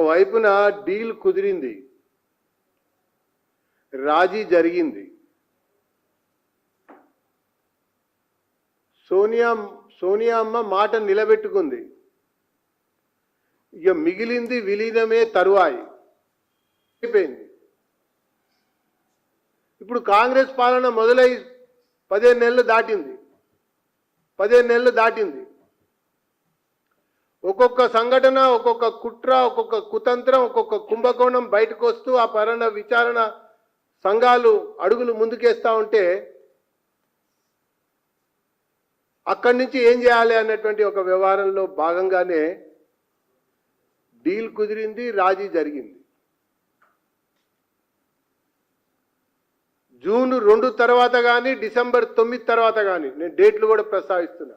ఒకవైపున డీల్ కుదిరింది, రాజీ జరిగింది. సోనియా అమ్మ మాట నిలబెట్టుకుంది. ఇక మిగిలింది విలీనమే తరువాయి అయిపోయింది. ఇప్పుడు కాంగ్రెస్ పాలన మొదలై 15 నెలలు దాటింది. 15 నెలలు దాటింది. ఒక్కొక్క సంఘటన, ఒక్కొక్క కుట్ర, ఒక్కొక్క కుతంత్రం, ఒక్కొక్క కుంభకోణం బయటకు వస్తూ ఆ పరణ విచారణ సంఘాలు అడుగులు ముందుకేస్తూ ఉంటే అక్కడి నుంచి ఏం చేయాలి అన్నటువంటి ఒక వ్యవహారంలో భాగంగానే డీల్ కుదిరింది, రాజీ జరిగింది. జూన్ 2 తర్వాత కానీ డిసెంబర్ 9 తర్వాత కానీ, నేను డేట్లు కూడా ప్రస్తావిస్తున్నా,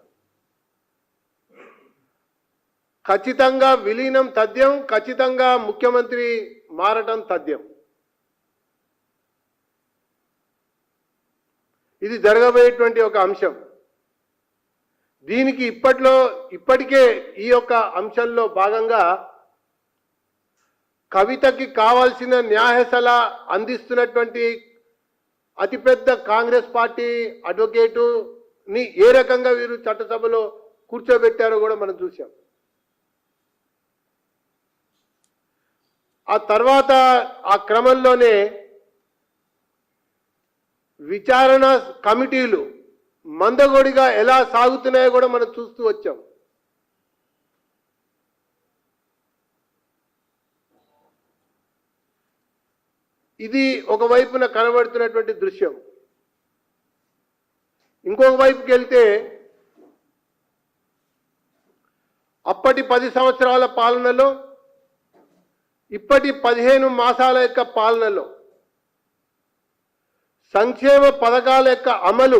ఖచ్చితంగా విలీనం తథ్యం, ఖచ్చితంగా ముఖ్యమంత్రి మారటం తథ్యం. ఇది జరగబోయేటువంటి ఒక అంశం. దీనికి ఇప్పటికే ఈ యొక్క అంశంలో భాగంగా కవితకి కావాల్సిన న్యాయ సలహా అందిస్తున్నటువంటి అతిపెద్ద కాంగ్రెస్ పార్టీ అడ్వకేటుని ఏ రకంగా వీరు చట్టసభలో కూర్చోబెట్టారో కూడా మనం చూసాం. ఆ తర్వాత ఆ క్రమంలోనే విచారణ కమిటీలు మందగోడిగా ఎలా సాగుతున్నాయో కూడా మనం చూస్తూ వచ్చాం. ఇది ఒకవైపున కనబడుతున్నటువంటి దృశ్యం. ఇంకొక వైపుకి వెళ్తే అప్పటి 10 సంవత్సరాల పాలనలో, ఇప్పటి 15 మాసాల యొక్క పాలనలో సంక్షేమ పథకాల యొక్క అమలు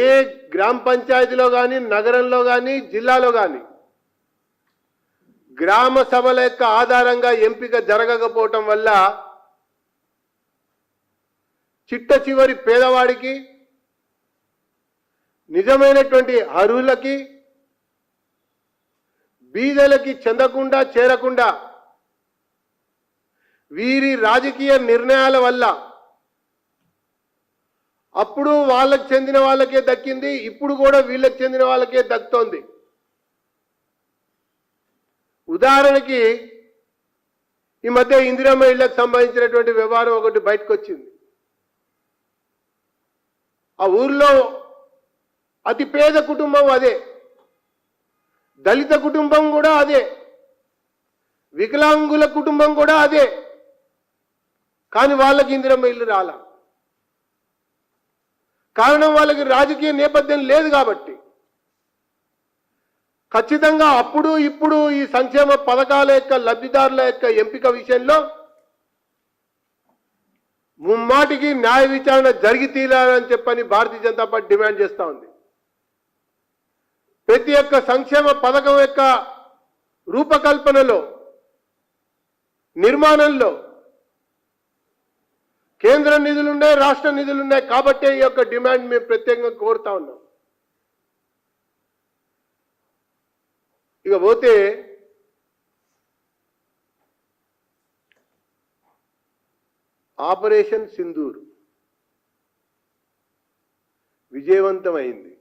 ఏ గ్రామ పంచాయతీలో కానీ, నగరంలో కానీ, జిల్లాలో కానీ గ్రామ సభల యొక్క ఆధారంగా ఎంపిక జరగకపోవటం వల్ల చిట్ట చివరి పేదవాడికి, నిజమైనటువంటి అర్హులకి, బీదలకి చెందకుండా చేరకుండా వీరి రాజకీయ నిర్ణయాల వల్ల అప్పుడు వాళ్ళకి చెందిన వాళ్ళకే దక్కింది, ఇప్పుడు కూడా వీళ్ళకి చెందిన వాళ్ళకే దక్కుతోంది. ఉదాహరణకి ఈ మధ్య ఇందిరమ్మ ఇళ్లకు సంబంధించినటువంటి వ్యవహారం ఒకటి బయటకు వచ్చింది. ఆ ఊర్లో అతి పేద కుటుంబం అదే, దళిత కుటుంబం కూడా అదే, వికలాంగుల కుటుంబం కూడా అదే. కానీ వాళ్ళకి ఇందిరమ్మ ఇల్లు రాలా. కారణం వాళ్ళకి రాజకీయ నేపథ్యం లేదు కాబట్టి. ఖచ్చితంగా అప్పుడు ఇప్పుడు ఈ సంక్షేమ పథకాల యొక్క లబ్ధిదారుల యొక్క ఎంపిక విషయంలో ముమ్మాటికి న్యాయ విచారణ జరిగి తీరాలని చెప్పని భారతీయ జనతా పార్టీ డిమాండ్ చేస్తూ ఉంది. ప్రతి ఒక్క సంక్షేమ పథకం యొక్క రూపకల్పనలో, నిర్మాణంలో కేంద్ర నిధులున్నాయి, రాష్ట్ర నిధులున్నాయి. కాబట్టే ఈ యొక్క డిమాండ్ మేము ప్రత్యేకంగా కోరుతా ఉన్నాం. ఇక పోతే ఆపరేషన్ సింధూర్ విజయవంతమైంది.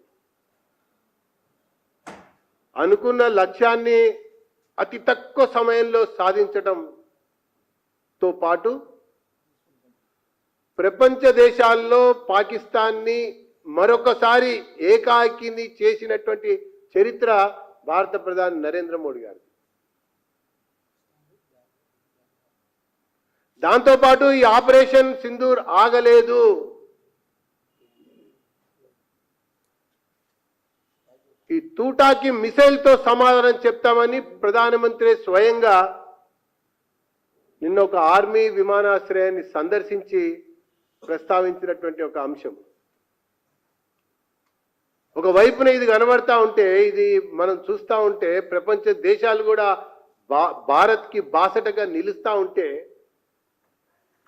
అనుకున్న లక్ష్యాన్ని అతి తక్కువ సమయంలో సాధించడంతో పాటు ప్రపంచ దేశాల్లో పాకిస్తాన్ని మరొకసారి ఏకాకిని చేసినటువంటి చరిత్ర భారత ప్రధాని నరేంద్ర మోడీ గారు. దాంతోపాటు ఈ ఆపరేషన్ సింధూర్ ఆగలేదు. ఈ తూటాకి మిసైల్తో సమాధానం చెప్తామని ప్రధానమంత్రి స్వయంగా నిన్న ఒక ఆర్మీ విమానాశ్రయాన్ని సందర్శించి ప్రస్తావించినటువంటి ఒక అంశం. ఒకవైపున ఇది కనబడతా ఉంటే, ఇది మనం చూస్తూ ఉంటే ప్రపంచ దేశాలు కూడా భారత్కి బాసటగా నిలుస్తూ ఉంటే,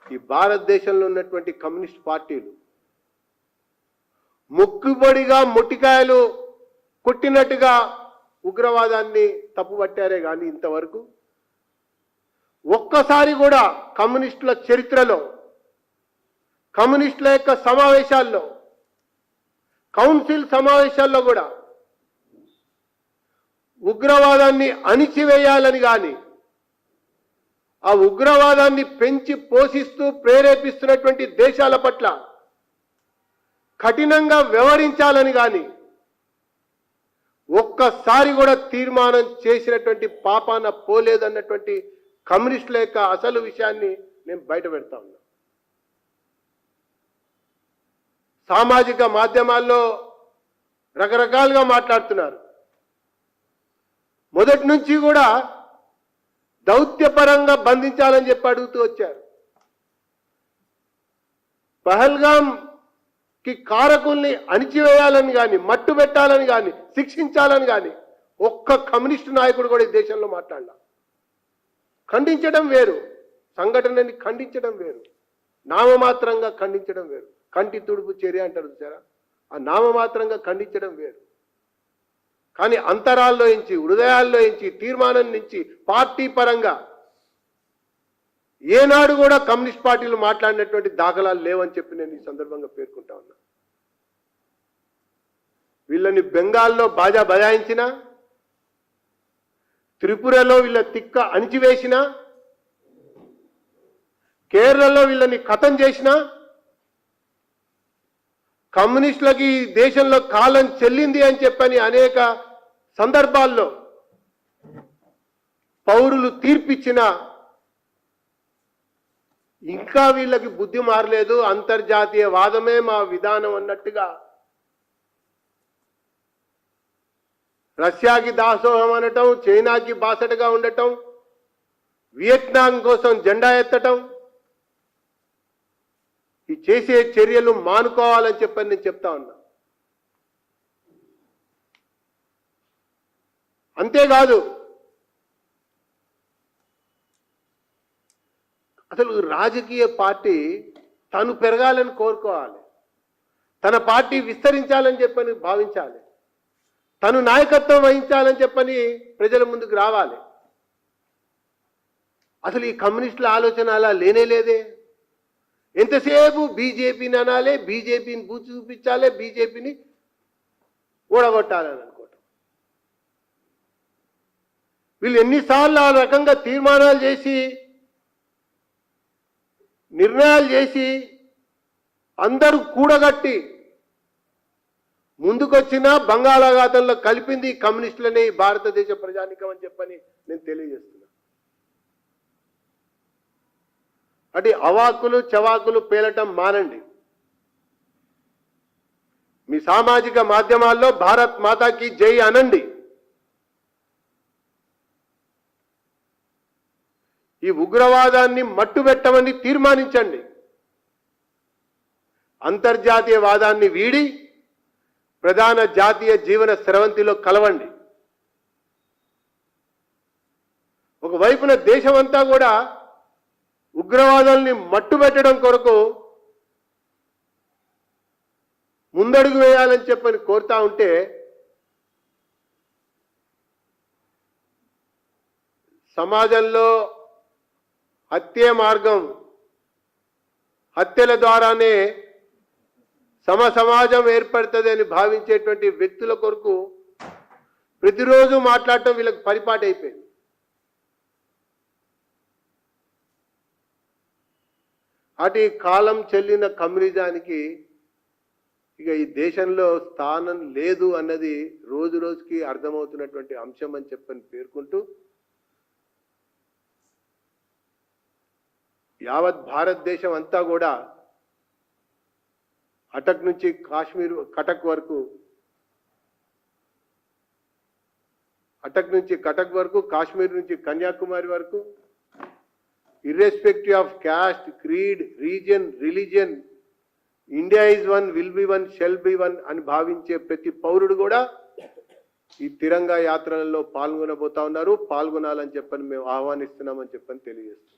ఈ భారతదేశంలో ఉన్నటువంటి కమ్యూనిస్ట్ పార్టీలు మొక్కుబడిగా మొట్టికాయలు కొట్టినట్టుగా ఉగ్రవాదాన్ని తప్పుపట్టారే కానీ ఇంతవరకు ఒక్కసారి కూడా కమ్యూనిస్టుల చరిత్రలో, కమ్యూనిస్టుల యొక్క సమావేశాల్లో, కౌన్సిల్ సమావేశాల్లో కూడా ఉగ్రవాదాన్ని అణిచివేయాలని కానీ, ఆ ఉగ్రవాదాన్ని పెంచి పోషిస్తూ ప్రేరేపిస్తున్నటువంటి దేశాల పట్ల కఠినంగా వ్యవహరించాలని కానీ ఒక్కసారి కూడా తీర్మానం చేసినటువంటి పాపాన పోలేదన్నటువంటి కమ్యూనిస్టుల యొక్క అసలు విషయాన్ని నేను బయట పెడతా ఉన్నా. సామాజిక మాధ్యమాల్లో రకరకాలుగా మాట్లాడుతున్నారు. మొదటి నుంచి కూడా దౌత్యపరంగా బంధించాలని చెప్పి అడుగుతూ వచ్చారు. పహల్గామ్కి కారకుల్ని అణిచివేయాలని కానీ, మట్టు పెట్టాలని కానీ, శిక్షించాలని కానీ ఒక్క కమ్యూనిస్టు నాయకుడు కూడా ఈ దేశంలో మాట్లాడాల. ఖండించడం వేరు, సంఘటనని ఖండించడం వేరు, నామమాత్రంగా ఖండించడం వేరు. కంటి తుడుపు చర్య అంటారు చూసారా, ఆ నామమాత్రంగా ఖండించడం వేరు. కానీ అంతరాల్లో నుంచి, హృదయాల్లో నుంచి, తీర్మానం నుంచి, పార్టీ పరంగా ఏనాడు కూడా కమ్యూనిస్ట్ పార్టీలు మాట్లాడినటువంటి దాఖలాలు లేవని చెప్పి నేను ఈ సందర్భంగా పేర్కొంటా ఉన్నా. వీళ్ళని బెంగాల్లో బాజా బజాయించిన, త్రిపురలో వీళ్ళ తిక్క అణిచివేసిన, కేరళలో వీళ్ళని ఖతం చేసిన, కమ్యూనిస్టులకి ఈ దేశంలో కాలం చెల్లింది అని చెప్పని అనేక సందర్భాల్లో పౌరులు తీర్పిచ్చిన ఇంకా వీళ్ళకి బుద్ధి మారలేదు, అంతర్జాతీయ వాదమే మా విధానం అన్నట్టుగా రష్యాకి దాసోహం అనటం, చైనాకి బాసటగా ఉండటం, వియత్నాం కోసం జెండా ఎత్తటం, ఈ చేసే చర్యలు మానుకోవాలని చెప్పని నేను చెప్తా ఉన్నా. అంతేకాదు, అసలు రాజకీయ పార్టీ తను పెరగాలని కోరుకోవాలి, తన పార్టీ విస్తరించాలని చెప్పని భావించాలి, తను నాయకత్వం వహించాలని చెప్పని ప్రజల ముందుకు రావాలి. అసలు ఈ కమ్యూనిస్టుల ఆలోచన అలా లేనే లేదే. ఎంతసేపు బీజేపీని అనాలి, బీజేపీని బూచి చూపించాలి, బీజేపీని ఓడగొట్టాలని అనుకోవటం. వీళ్ళు ఎన్నిసార్లు ఆ రకంగా తీర్మానాలు చేసి, నిర్ణయాలు చేసి, అందరూ కూడగట్టి ముందుకొచ్చినా బంగాళాఖాతంలో కలిపింది కమ్యూనిస్టులనే భారతదేశ ప్రజానికం అని చెప్పని నేను తెలియజేస్తున్నా. అటు అవాకులు చవాకులు పేలటం మానండి. మీ సామాజిక మాధ్యమాల్లో భారత్ మాతాకి జై అనండి. ఈ ఉగ్రవాదాన్ని మట్టుబెట్టమని తీర్మానించండి. అంతర్జాతీయ వాదాన్ని వీడి ప్రధాన జాతీయ జీవన స్రవంతిలో కలవండి. ఒకవైపున దేశమంతా కూడా ఉగ్రవాదాన్ని మట్టుబెట్టడం కొరకు ముందడుగు వేయాలని చెప్పని కోరుతా ఉంటే, సమాజంలో హత్యే మార్గం, హత్యల ద్వారానే సమాజం ఏర్పడుతుంది అని భావించేటువంటి వ్యక్తుల కొరకు ప్రతిరోజు మాట్లాడటం వీళ్ళకి పరిపాటి అయిపోయింది. అటు కాలం చెల్లిన కమ్యూనిజానికి ఇక ఈ దేశంలో స్థానం లేదు అన్నది రోజు రోజుకి అర్థమవుతున్నటువంటి అంశం అని చెప్పని పేర్కొంటూ, యావత్ భారతదేశం అంతా కూడా అటక్ నుంచి కాశ్మీర్, కటక్ వరకు, అటక్ నుంచి కటక్ వరకు, కాశ్మీర్ నుంచి కన్యాకుమారి వరకు, irrespective of caste, creed, region, religion, India is one, will be one, shall be one అని భావించే ప్రతి పౌరుడు కూడా ఈ తిరంగా యాత్రలలో పాల్గొనబోతా ఉన్నారు. పాల్గొనాలని చెప్పని మేము ఆహ్వానిస్తున్నామని చెప్పని తెలియజేస్తున్నాం.